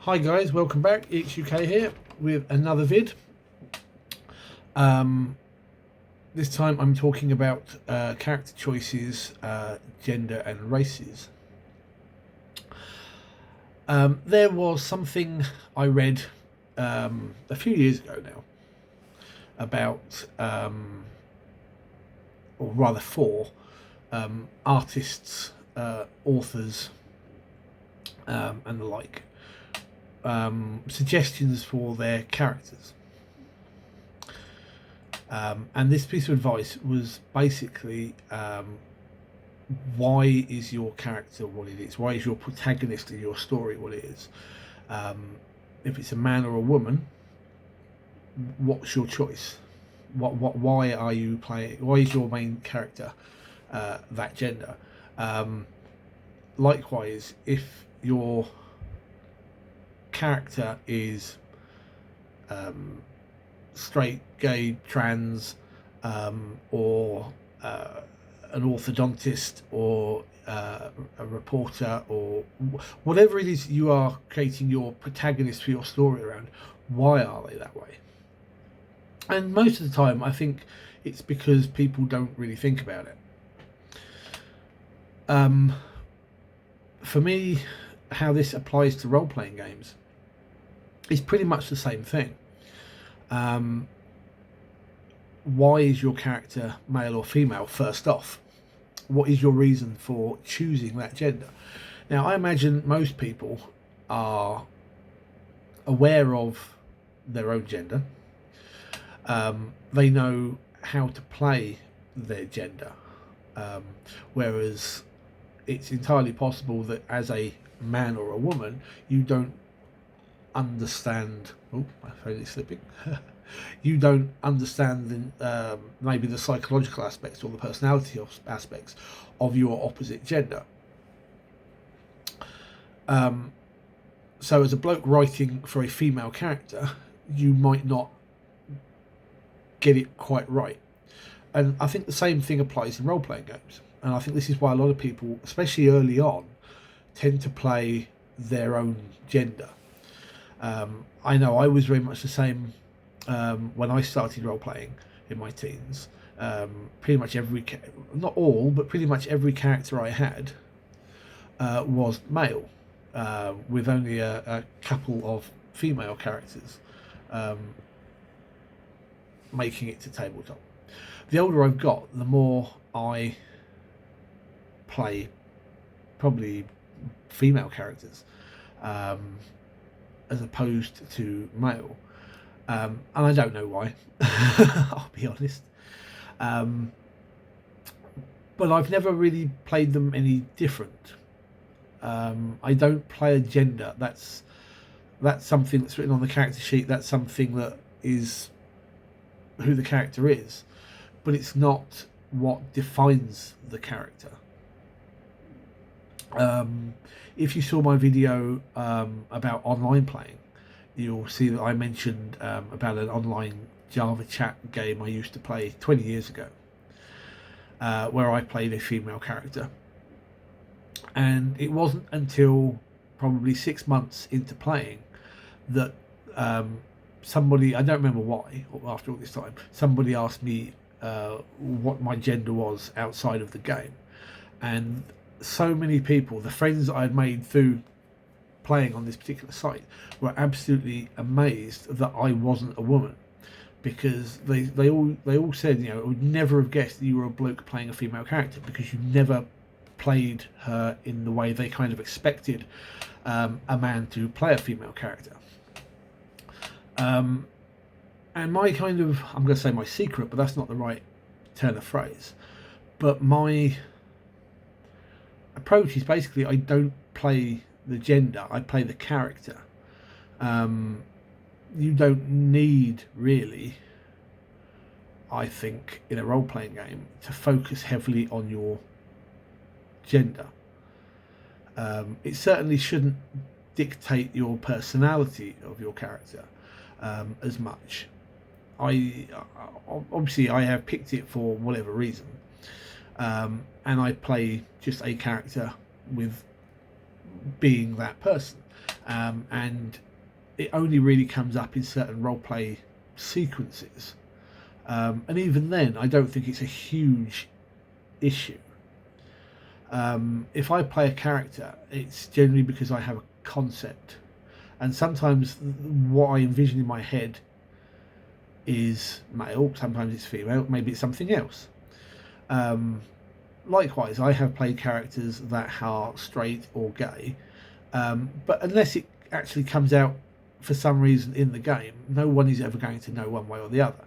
Hi guys, welcome back. EXUK here with another vid. This time I'm talking about character choices, gender and races. There was something I read a few years ago now about, or rather for, artists, authors and the like. Suggestions for their characters. And this piece of advice was basically, why is your character what it is? Why is your protagonist in your story what it is? If it's a man or a woman, what's your choice? Why are you playing? Why is your main character that gender? Likewise, if your character is straight, gay, trans, or an orthodontist, or a reporter, or whatever it is you are creating your protagonist for your story around, why are they that way? And most of the time I think it's because people don't really think about it. For me, how this applies to role-playing games is pretty much the same thing. Why is your character male or female first off? What is your reason for choosing that gender? Now, I imagine most people are aware of their own gender. They know how to play their gender. Whereas it's entirely possible that as a man or a woman, you don't understand. Oh, my phone is slipping. You don't understand maybe the psychological aspects or the personality aspects of your opposite gender. So as a bloke writing for a female character, you might not get it quite right. And I think the same thing applies in role-playing games. And I think this is why a lot of people, especially early on, tend to play their own gender. I know I was very much the same when I started role-playing in my teens. Pretty much not all, but pretty much every character I had was male, with only a couple of female characters making it to tabletop. The older I've got, the more I play probably female characters as opposed to male, and I don't know why. I'll be honest, but I've never really played them any different. I don't play a gender. That's something that's written on the character sheet. That's something that is who the character is, but it's not what defines the character. If you saw my video about online playing, you'll see that I mentioned about an online Java chat game I used to play 20 years ago, where I played a female character. And it wasn't until probably 6 months into playing that somebody, I don't remember why, after all this time, somebody asked me what my gender was outside of the game. And so many people, the friends I had made through playing on this particular site, were absolutely amazed that I wasn't a woman, because they all said, I would never have guessed that you were a bloke playing a female character, because you never played her in the way they kind of expected a man to play a female character. And my kind of, I'm going to say my secret, but that's not the right turn of phrase, but my approach is basically, I don't play the gender, I play the character. You don't need, really, I think, in a role-playing game, to focus heavily on your gender. It certainly shouldn't dictate your personality of your character as much. Obviously I have picked it for whatever reason, and I play just a character with being that person. and it only really comes up in certain roleplay sequences. And even then, I don't think it's a huge issue. If I play a character, it's generally because I have a concept, and sometimes what I envision in my head is male, sometimes it's female, maybe it's something else. Likewise, I have played characters that are straight or gay, but unless it actually comes out for some reason in the game, no one is ever going to know one way or the other.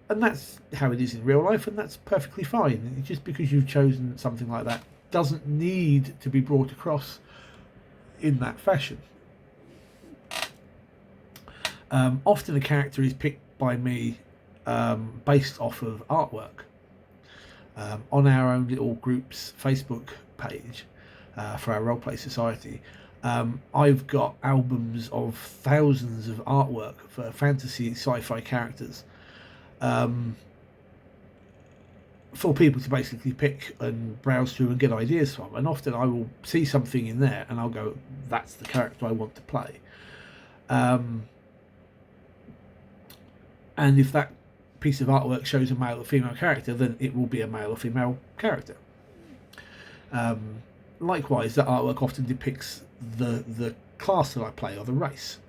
And that's how it is in real life, and that's perfectly fine. Just because you've chosen something like that doesn't need to be brought across in that fashion. Often a character is picked by me based off of artwork. On our own little group's Facebook page for our Roleplay Society, I've got albums of thousands of artwork for fantasy sci-fi characters, for people to basically pick and browse through and get ideas from. And often I will see something in there and I'll go, that's the character I want to play. And if that piece of artwork shows a male or female character, then it will be a male or female character. Likewise, that artwork often depicts the class that I play or the race.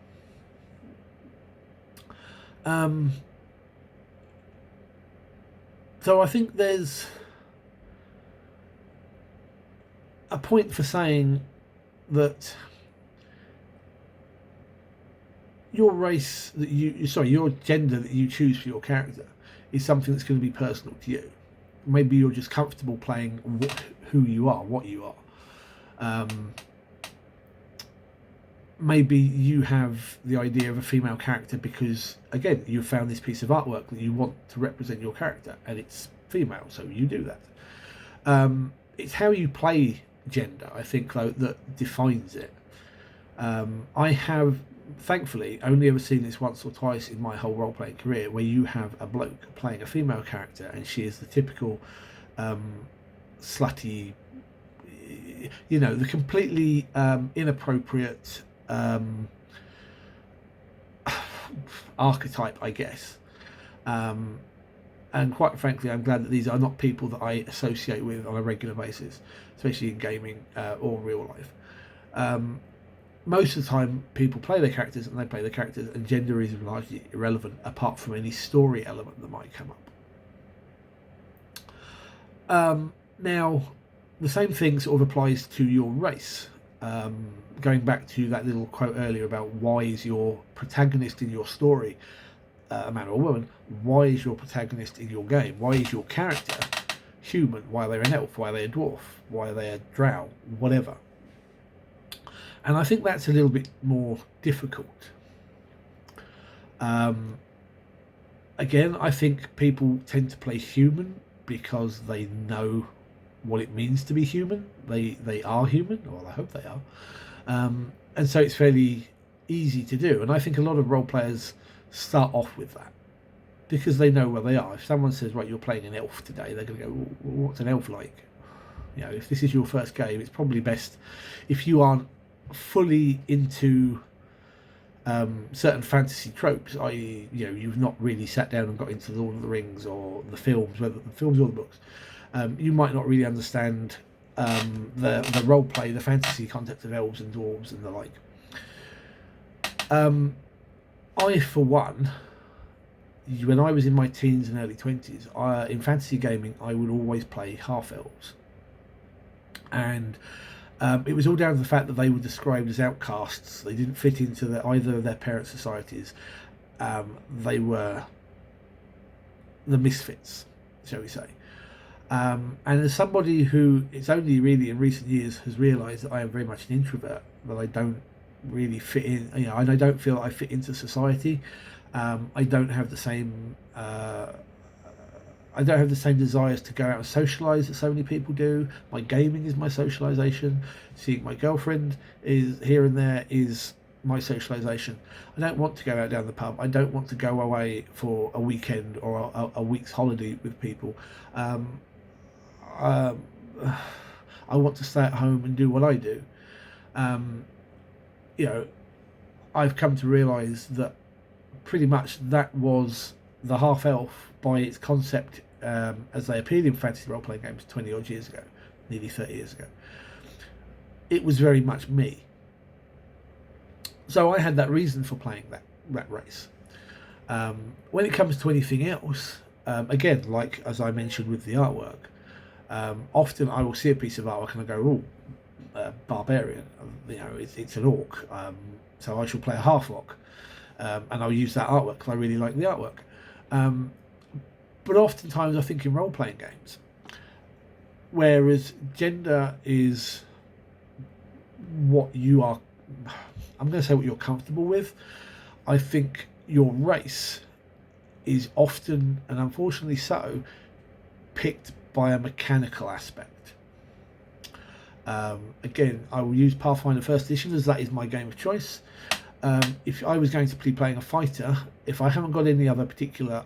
So I think there's a point for saying that your race that your gender that you choose for your character is something that's going to be personal to you. Maybe you're just comfortable playing who you are, what you are. Maybe you have the idea of a female character because, again, you found this piece of artwork that you want to represent your character, and it's female, so you do that. It's how you play gender, I think, though, that defines it. I have, thankfully, only ever seen this once or twice in my whole role-playing career, where you have a bloke playing a female character, and she is the typical slutty, the completely inappropriate archetype, I guess. And quite frankly, I'm glad that these are not people that I associate with on a regular basis, especially in gaming or real life. Most of the time, people play their characters and they play their characters, and gender is largely irrelevant apart from any story element that might come up. Now, the same thing sort of applies to your race. Going back to that little quote earlier about why is your protagonist in your story a man or a woman, why is your protagonist in your game, why is your character human, why are they an elf, why are they a dwarf, why are they a drow, whatever. And I think that's a little bit more difficult. Again, I think people tend to play human because they know what it means to be human. They are human, or I hope they are. And so it's fairly easy to do. And I think a lot of role players start off with that because they know where they are. If someone says, right, you're playing an elf today, they're going to go, well, what's an elf like? If this is your first game, it's probably best, if you aren't fully into certain fantasy tropes, i.e., you've not really sat down and got into the Lord of the Rings or the films, whether the films or the books, you might not really understand the role play, the fantasy concept of elves and dwarves and the like. I, for one, when I was in my teens and early 20s, in fantasy gaming, I would always play half elves, and it was all down to the fact that they were described as outcasts. They didn't fit into either of their parent societies. They were the misfits, shall we say. And as somebody who, it's only really in recent years has realised that I am very much an introvert, that I don't really fit in, and I don't feel that I fit into society. I don't have the same desires to go out and socialise that so many people do. My gaming is my socialisation. Seeing my girlfriend is here and there is my socialisation. I don't want to go out down the pub. I don't want to go away for a weekend or a week's holiday with people. I want to stay at home and do what I do. I've come to realise that pretty much that was the half elf by its concept, as they appeared in fantasy role playing games 20 odd years ago, nearly 30 years ago. It was very much me. So I had that reason for playing that race. When it comes to anything else, again, like as I mentioned with the artwork, often I will see a piece of artwork and I go, "Oh, barbarian, it's an orc, so I shall play a half orc," and I'll use that artwork because I really like the artwork. But oftentimes I think in role-playing games, whereas gender is what you are, I'm going to say what you're comfortable with, I think your race is often, and unfortunately so, picked by a mechanical aspect. Again, I will use Pathfinder First Edition as that is my game of choice. If I was going to be playing a fighter, if I haven't got any other particular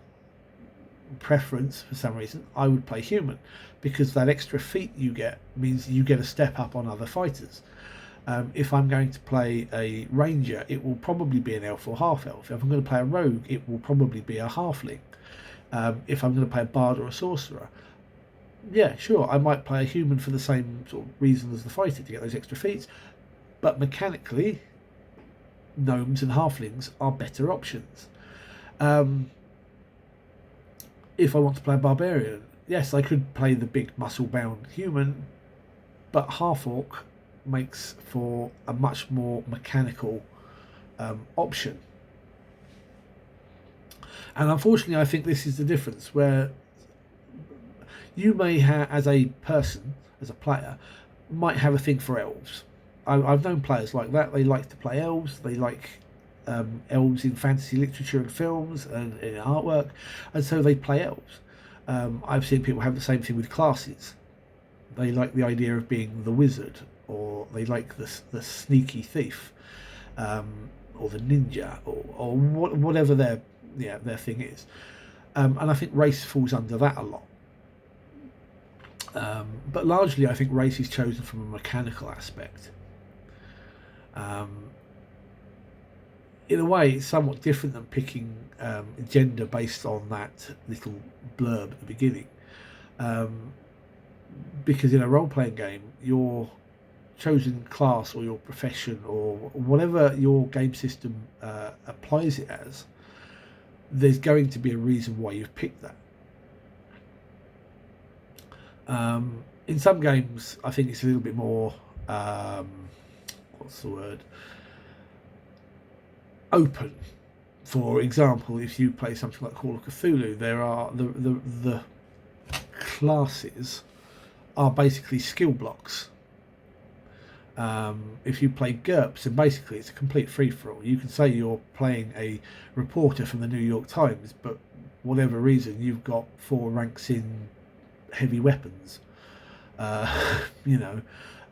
preference for some reason, I would play human, because that extra feat you get means you get a step up on other fighters. If I'm going to play a ranger, it will probably be an elf or half elf. If I'm going to play a rogue, it will probably be a halfling. If I'm going to play a bard or a sorcerer, yeah, sure, I might play a human for the same sort of reason as the fighter, to get those extra feats. But mechanically, gnomes and halflings are better options. If I want to play a barbarian, yes, I could play the big muscle-bound human, but half-orc makes for a much more mechanical option. And unfortunately, I think this is the difference, where you may have, as a person, as a player, might have a thing for elves. I've known players like that. They like to play elves. They like elves in fantasy literature and films and in artwork, and so they play elves. I've seen people have the same thing with classes. They like the idea of being the wizard, or they like the sneaky thief, or the ninja, or whatever their thing is. And I think race falls under that a lot. But largely, I think race is chosen from a mechanical aspect. In a way, it's somewhat different than picking gender based on that little blurb at the beginning. Because in a role-playing game, your chosen class or your profession or whatever your game system applies it as, there's going to be a reason why you've picked that. In some games, I think it's a little bit more, what's the word? Open. For example, if you play something like Call of Cthulhu, there are the classes are basically skill blocks. If you play GURPS, and basically it's a complete free-for-all. You can say you're playing a reporter from the New York Times, but whatever reason, you've got 4 ranks in heavy weapons. But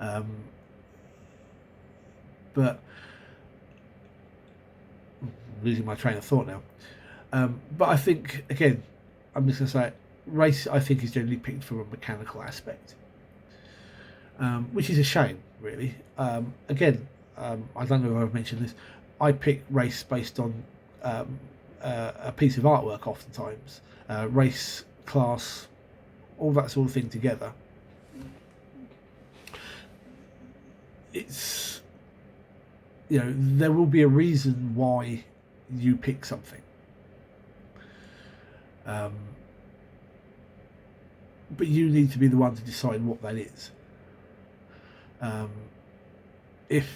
I'm losing my train of thought now. But I think, again, I'm just going to say, race, I think, is generally picked from a mechanical aspect, which is a shame, really. Again, I don't know if I've mentioned this. I pick race based on a piece of artwork, oftentimes. Race, class, all that sort of thing together. It's, there will be a reason why you pick something. But you need to be the one to decide what that is. If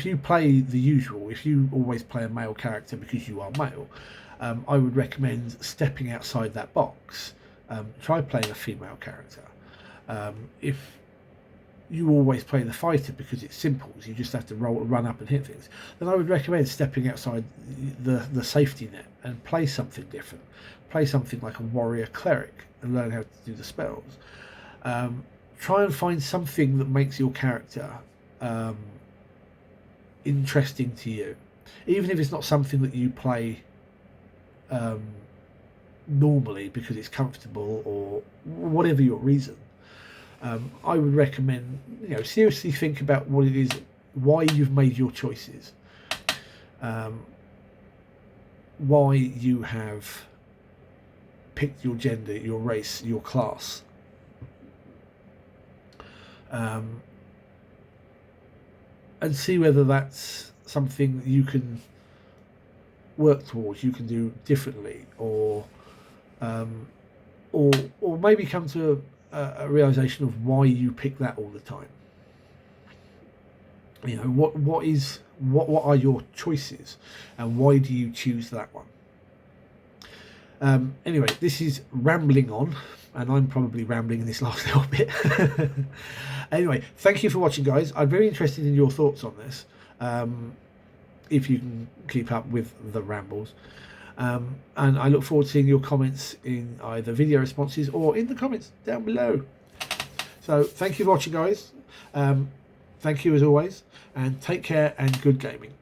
you play the usual, if you always play a male character because you are male, I would recommend stepping outside that box. Try playing a female character. If you always play the fighter because it's simple, you just have to run up and hit things, then I would recommend stepping outside the safety net and play something different. Play something like a warrior cleric and learn how to do the spells. Try and find something that makes your character interesting to you, even if it's not something that you play normally because it's comfortable or whatever your reason. I would recommend, seriously think about what it is why you've made your choices, why you have picked your gender, your race, your class. And see whether that's something you can work towards, you can do differently, or maybe come to a realization of why you pick that all the time. You know, what are your choices, and why do you choose that one? Anyway, this is rambling on, and I'm probably rambling in this last little bit. Anyway, thank you for watching, guys. I'm very interested in your thoughts on this, if you can keep up with the rambles. And I look forward to seeing your comments in either video responses or in the comments down below. So thank you for watching, guys. Thank you as always, and take care and good gaming.